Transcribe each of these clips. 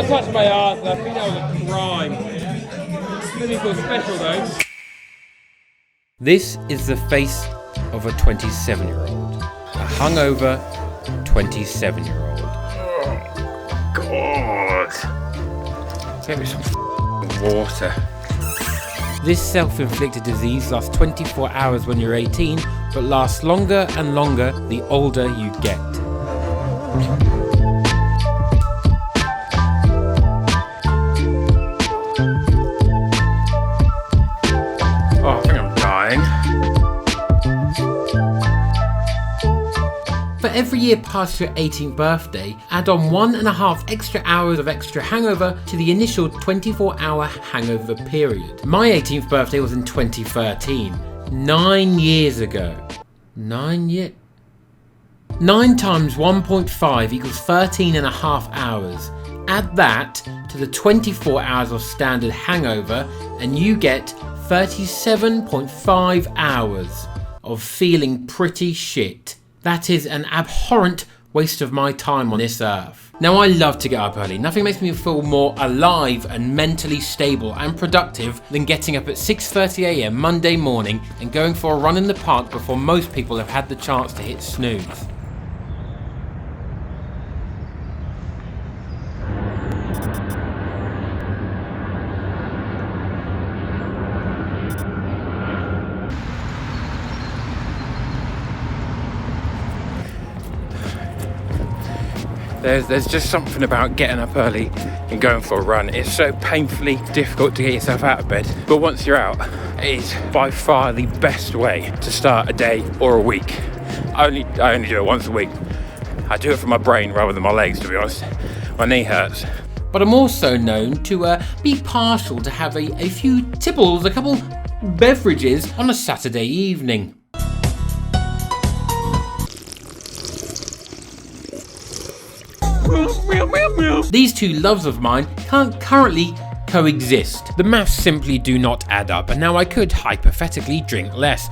Don't touch my ass, I think that was a crime. Made me feel special though. This is the face of a 27-year-old. A hungover 27-year-old. Oh, God. Get me some water. This self-inflicted disease lasts 24 hours when you're 18, but lasts longer and longer the older you get. Oh, I think I'm dying. For every year past your 18th birthday, add on 1.5 extra hours of extra hangover to the initial 24-hour hangover period. My 18th birthday was in 2013, 9 years ago. 9 years? 9 times 1.5 equals 13.5 hours. Add that to the 24 hours of standard hangover and you get 37.5 hours of feeling pretty shit. That is an abhorrent waste of my time on this earth. Now I love to get up early. Nothing makes me feel more alive and mentally stable and productive than getting up at 6:30 AM Monday morning and going for a run in the park before most people have had the chance to hit snooze. There's just something about getting up early and going for a run. It's so painfully difficult to get yourself out of bed. But once you're out, it is by far the best way to start a day or a week. I only do it once a week. I do it for my brain rather than my legs, to be honest. My knee hurts. But I'm also known to be partial to have a few tipbles, a couple beverages on a Saturday evening. These two loves of mine can't currently coexist. The maths simply do not add up, and now I could hypothetically drink less.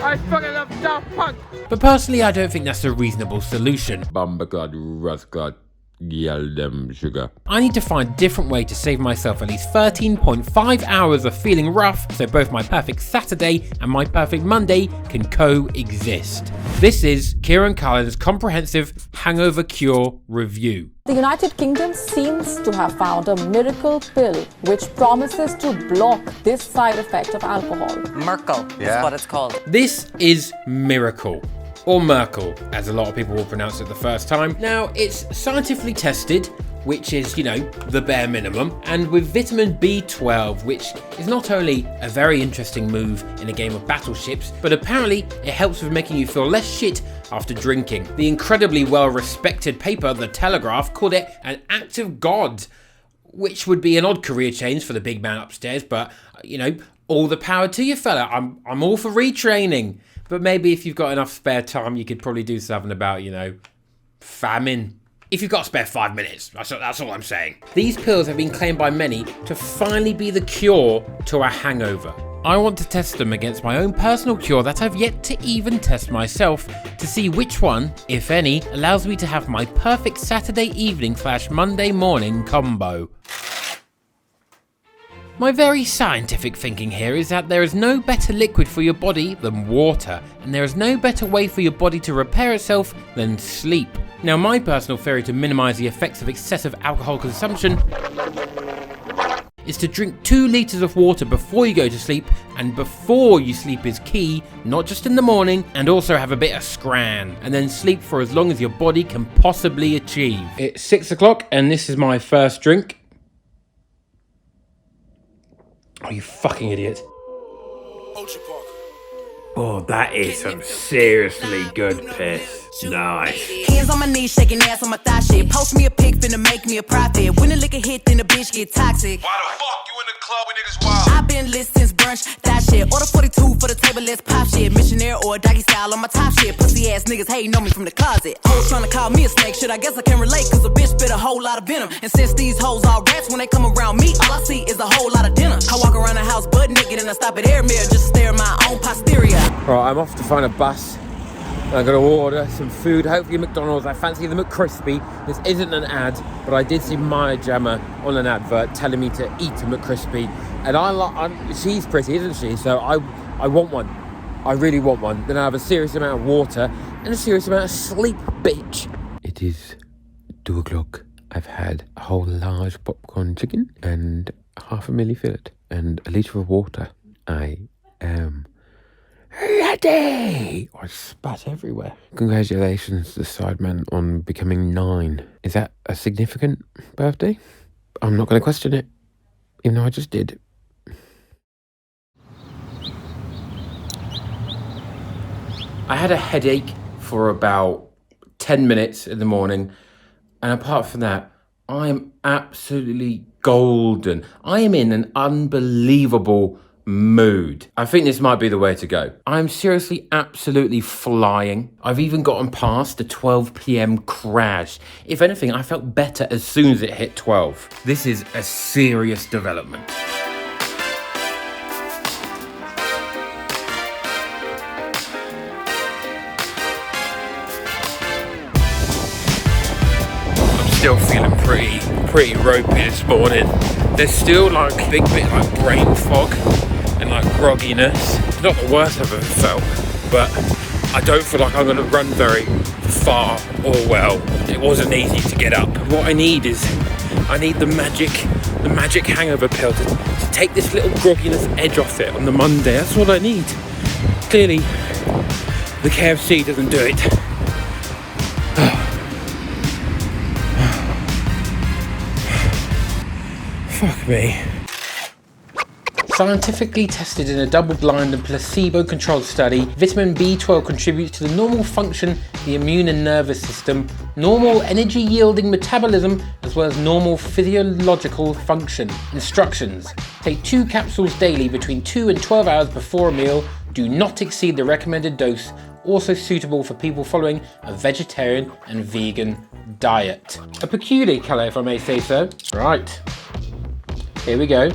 I fucking love Daft Punk! But personally, I don't think that's a reasonable solution. Bumberclad, Rusclad, Yaldem sugar. I need to find a different way to save myself at least 13.5 hours of feeling rough so both my perfect Saturday and my perfect Monday can coexist. This is Ciarán Carlin's comprehensive hangover cure review. The United Kingdom seems to have found a miracle pill which promises to block this side effect of alcohol. MYRKL is what it's called. This is MYRKL. Or MYRKL, as a lot of people will pronounce it the first time. Now, it's scientifically tested, which is, you know, the bare minimum, and with vitamin B12, which is not only a very interesting move in a game of battleships, but apparently it helps with making you feel less shit after drinking. The incredibly well-respected paper, The Telegraph, called it an act of God, which would be an odd career change for the big man upstairs, but, you know, all the power to you, fella. I'm all for retraining. But maybe if you've got enough spare time, you could probably do something about, you know, famine. If you've got a spare 5 minutes, that's all I'm saying. These pills have been claimed by many to finally be the cure to a hangover. I want to test them against my own personal cure that I've yet to even test myself to see which one, if any, allows me to have my perfect Saturday evening / Monday morning combo. My very scientific thinking here is that there is no better liquid for your body than water, and there is no better way for your body to repair itself than sleep. Now, my personal theory to minimise the effects of excessive alcohol consumption is to drink 2 litres of water before you go to sleep, and before you sleep is key, not just in the morning, and also have a bit of scran, and then sleep for as long as your body can possibly achieve. It's 6 o'clock and this is my first drink. Oh, you fucking idiot. Oh, that is some seriously good piss. Nice. Hands on my knees, shaking ass on my thigh shit. Post me a pic, finna make me a profit. When the liquor hit, then the bitch get toxic. Why the fuck you in the club when niggas wild? I've been lit since brunch, that shit. Order 42 for the table, let's pop shit. Missionaire or doggy style on my top shit. Pussy ass niggas hating on me from the closet. Hoes trying to call me a snake, shit, I guess I can relate. Cause a bitch spit a whole lot of venom. And since these hoes all rats, when they come around me, all I see is a whole lot of dinner. I walk around the house butt naked and I stop at air mirror just to stare at my own posterior. Right, I'm off to find a bus I'm gonna order some food, hopefully McDonald's. I fancy the McCrispy. This isn't an ad, but I did see Maya Jama on an advert telling me to eat a McCrispy. And she's pretty, isn't she? So I want one. I really want one. Then I have a serious amount of water and a serious amount of sleep, bitch. It is 2 o'clock. I've had a whole large popcorn chicken and half a milli fillet and a litre of water. I am ready! I spat everywhere. Congratulations to Sideman on becoming 9. Is that a significant birthday? I'm not going to question it, even though I just did. I had a headache for about 10 minutes in the morning, and apart from that, I am absolutely golden. I am in an unbelievable mood. I think this might be the way to go. I'm seriously absolutely flying. I've even gotten past the 12 p.m. crash. If anything, I felt better as soon as it hit 12. This is a serious development. I'm still feeling pretty ropey this morning. There's still like a big bit like brain fog and like grogginess. It's not the worst I've ever felt, but I don't feel like I'm going to run very far or well. It wasn't easy to get up. What I need the magic hangover pill to take this little grogginess edge off it on the Monday. That's what I need. Clearly, the KFC doesn't do it. Fuck me. Scientifically tested in a double-blind and placebo-controlled study, vitamin B12 contributes to the normal function of the immune and nervous system, normal energy-yielding metabolism, as well as normal physiological function. Instructions: take 2 capsules daily between 2 and 12 hours before a meal. Do not exceed the recommended dose. Also suitable for people following a vegetarian and vegan diet. A peculiar colour, if I may say so. Right, here we go.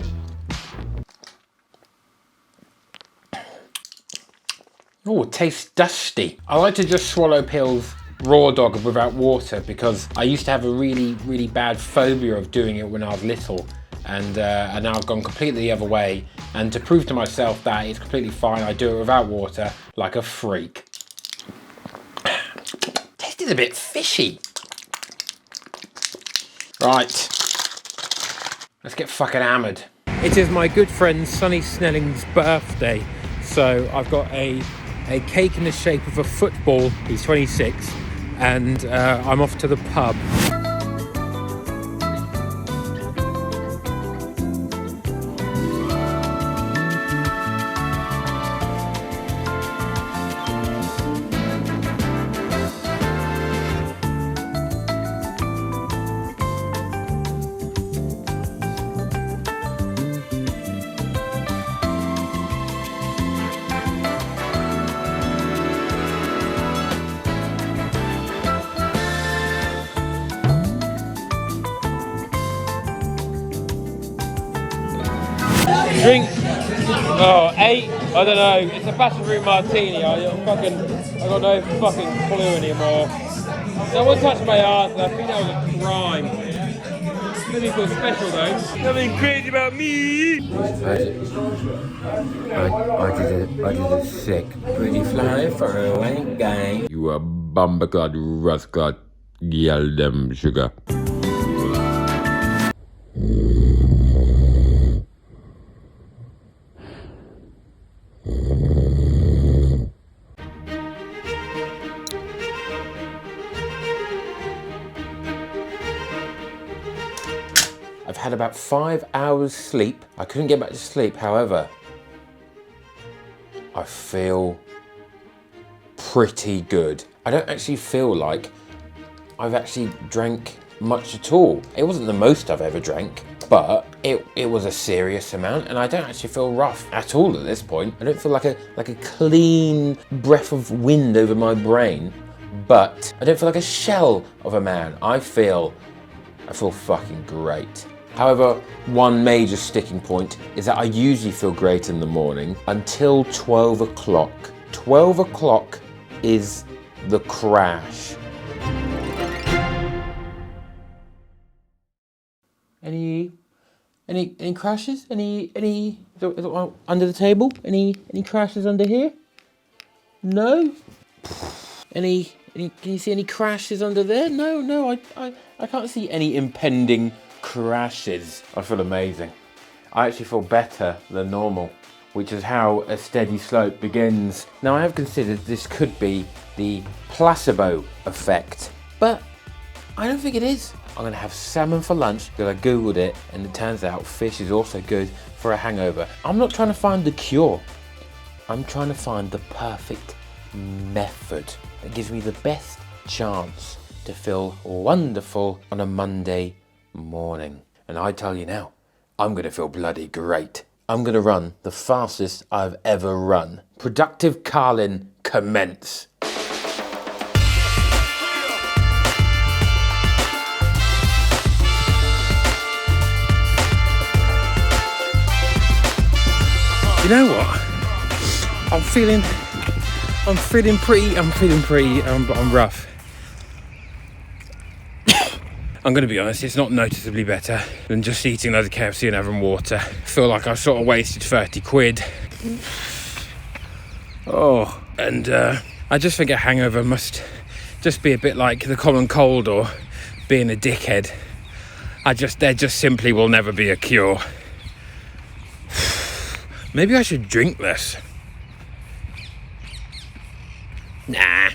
Oh, it tastes dusty. I like to just swallow pills raw dog without water because I used to have a really bad phobia of doing it when I was little, and now I've gone completely the other way, and to prove to myself that it's completely fine, I do it without water like a freak. Tasted a bit fishy. Right, let's get fucking hammered. It is my good friend Sonny Snelling's birthday, so I've got a cake in the shape of a football. He's 26, and I'm off to the pub. Drink, 8, I don't know, it's a passion fruit martini. I got no fucking clue anymore. Someone touched my arse and I think that was a crime. Made me feel special though. Nothing crazy about me. I did a sick pretty fly for a white guy. You a bumperclad, rustclad, yell them sugar. I've had about 5 hours sleep. I couldn't get back to sleep, however, I feel pretty good. I don't actually feel like I've actually drank much at all. It wasn't the most I've ever drank, but it was a serious amount, and I don't actually feel rough at all at this point. I don't feel like a clean breath of wind over my brain, but I don't feel like a shell of a man. I feel fucking great. However, one major sticking point is that I usually feel great in the morning until 12 o'clock. 12 o'clock is the crash. Any crashes? Any under the table? Any crashes under here? No? Can you see any crashes under there? No, I can't see any impending crashes. I feel amazing. I actually feel better than normal, which is how a steady slope begins. Now, I have considered this could be the placebo effect, but I don't think it is. I'm gonna have salmon for lunch because I googled it and it turns out fish is also good for a hangover. I'm not trying to find the cure. I'm trying to find the perfect method that gives me the best chance to feel wonderful on a Monday morning. And I tell you now, I'm gonna feel bloody great. I'm gonna run the fastest I've ever run. Productive Carlin, commence. You know what? I'm feeling I'm rough. I'm gonna be honest, it's not noticeably better than just eating loads of KFC and having water. I feel like I've sort of wasted 30 quid. Oh, and I just think a hangover must just be a bit like the common cold or being a dickhead. There just simply will never be a cure. Maybe I should drink this. Nah.